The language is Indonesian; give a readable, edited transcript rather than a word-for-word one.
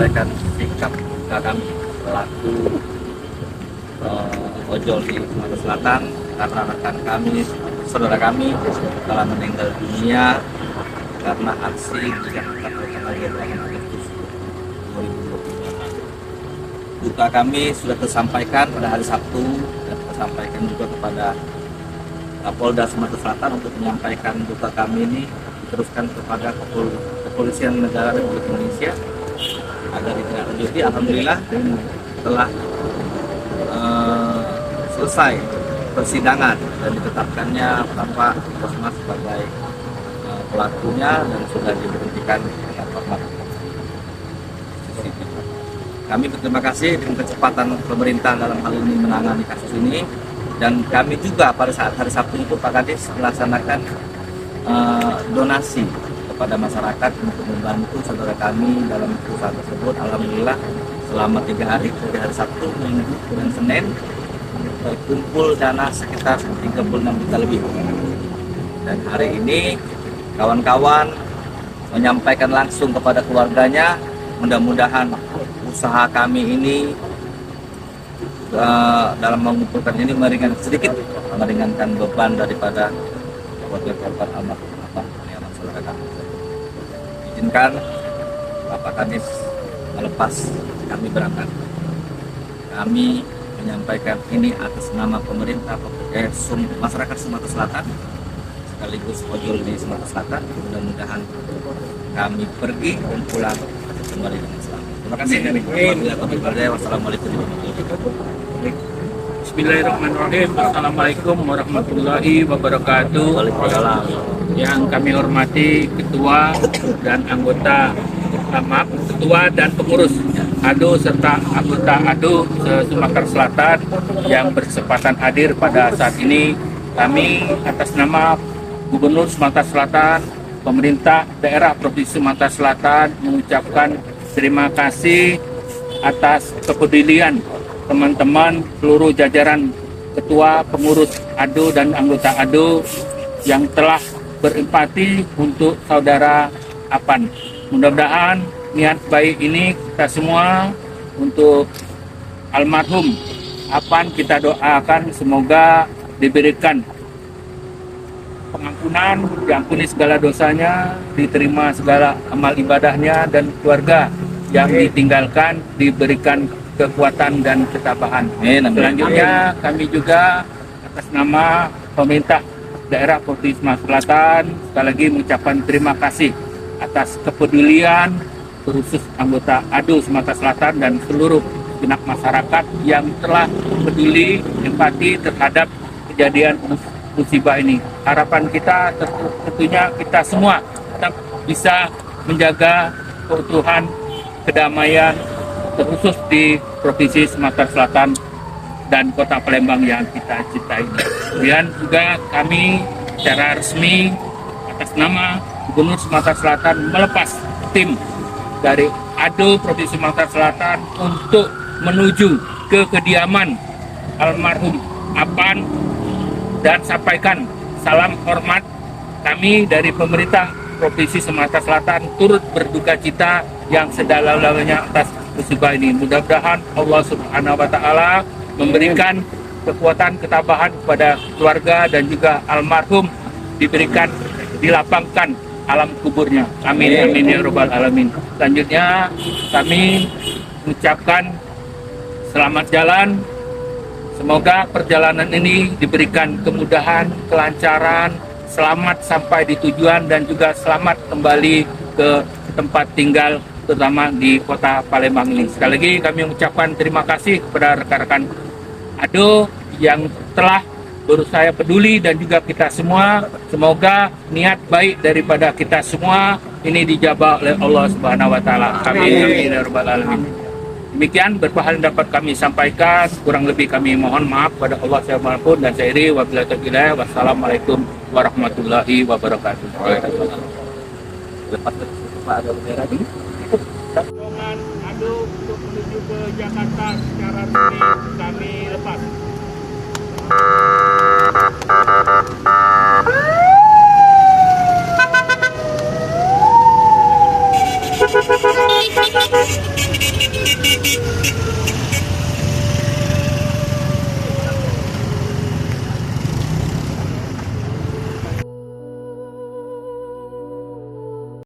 menyampaikan sikap kami selaku ojol di Sumatera Selatan karena rekan kami, saudara kami telah meninggal dunia karena aksi yang terjadi pada 8 Agustus 2020. Duka kami sudah tersampaikan pada hari Sabtu dan tersampaikan juga kepada Kapolda Sumatera Selatan untuk menyampaikan duka kami ini diteruskan kepada Kepolisian Negara Republik Indonesia agar ditindaklanjuti. Alhamdulillah telah selesai persidangan dan ditetapkannya Bapak Kosmas sebagai pelakunya dan sudah diberhentikan dengan hormat. Kami berterima kasih dengan kecepatan pemerintah dalam hal ini menangani kasus ini, dan kami juga pada saat hari Sabtu itu Pak Kadis melaksanakan donasi kepada masyarakat untuk membantu saudara kami dalam perusahaan tersebut. Alhamdulillah selama 3 hari, dari hari Sabtu, Minggu, dan Senin kumpul dana sekitar 36 juta lebih. Dan hari ini kawan-kawan menyampaikan langsung kepada keluarganya, mudah-mudahan usaha kami ini dalam mengumpulkan ini meringankan beban daripada keluarga korban almarhum yang saudara kami. Izinkan Bapak Kadis melepas kami berangkat. Kami menyampaikan ini atas nama pemerintah masyarakat Sumatera Selatan sekaligus ojol di Sumatera Selatan. Mudah-mudahan kami pergi dan pulang kembali dengan selamat. Terima kasih. Wassalamualaikum warahmatullahi wabarakatuh. Bismillahirrahmanirrahim. Assalamualaikum warahmatullahi wabarakatuh. Waalaikumsalam. Yang kami hormati ketua dan anggota, ketua dan pengurus ADO serta anggota ADO Sumatera Selatan yang berkesempatan hadir pada saat ini. Kami atas nama Gubernur Sumatera Selatan, pemerintah daerah Provinsi Sumatera Selatan mengucapkan terima kasih atas kepedulian teman-teman seluruh jajaran ketua, pengurus ADO dan anggota ADO yang telah berempati untuk saudara Apan. Mudah-mudahan niat baik ini kita semua untuk almarhum Apan kita doakan semoga diberikan pengampunan, diampuni segala dosanya, diterima segala amal ibadahnya, dan keluarga yang ditinggalkan diberikan kekuatan dan ketabahan. Selanjutnya kami juga atas nama pemerintah daerah Provinsi Sumatera Selatan sekali lagi mengucapkan terima kasih atas kepedulian khusus anggota ADO Sumatera Selatan dan seluruh genap masyarakat yang telah peduli empati terhadap kejadian musibah ini. Harapan kita tentunya kita semua tetap bisa menjaga keutuhan, kedamaian terkhusus di Provinsi Sumatera Selatan dan Kota Palembang yang kita cintai. Kemudian juga kami secara resmi atas nama Gubernur Sumatera Selatan melepas tim dari ADO Provinsi Sumatera Selatan untuk menuju ke kediaman almarhum Apan dan sampaikan salam hormat kami dari pemerintah Provinsi Sumatera Selatan turut berduka cita yang sedalam-dalamnya atas musibah ini. Mudah-mudahan Allah Subhanahu wa Ta'ala memberikan kekuatan ketabahan kepada keluarga dan juga almarhum diberikan dilapangkan alam kuburnya. Amin amin ya rabbal alamin. Selanjutnya kami mengucapkan selamat jalan. Semoga perjalanan ini diberikan kemudahan, kelancaran, selamat sampai di tujuan dan juga selamat kembali ke tempat tinggal terutama di Kota Palembang ini. Sekali lagi kami mengucapkan terima kasih kepada rekan-rekan ADO yang telah berusaha peduli dan juga kita semua. Semoga niat baik daripada kita semua ini dijabah oleh Allah Subhanahu wa Ta'ala. Amin amin ya rabbal alamin. Demikian berbahagia dapat kami sampaikan, kurang lebih kami mohon maaf pada Allah Subhanahu dan saya iri wabillahi taufiq. Wassalamualaikum warahmatullahi wabarakatuh. Lepas Pak ada bendera ini. Rombongan ADO untuk menuju ke Jakarta secara resmi kami lepas.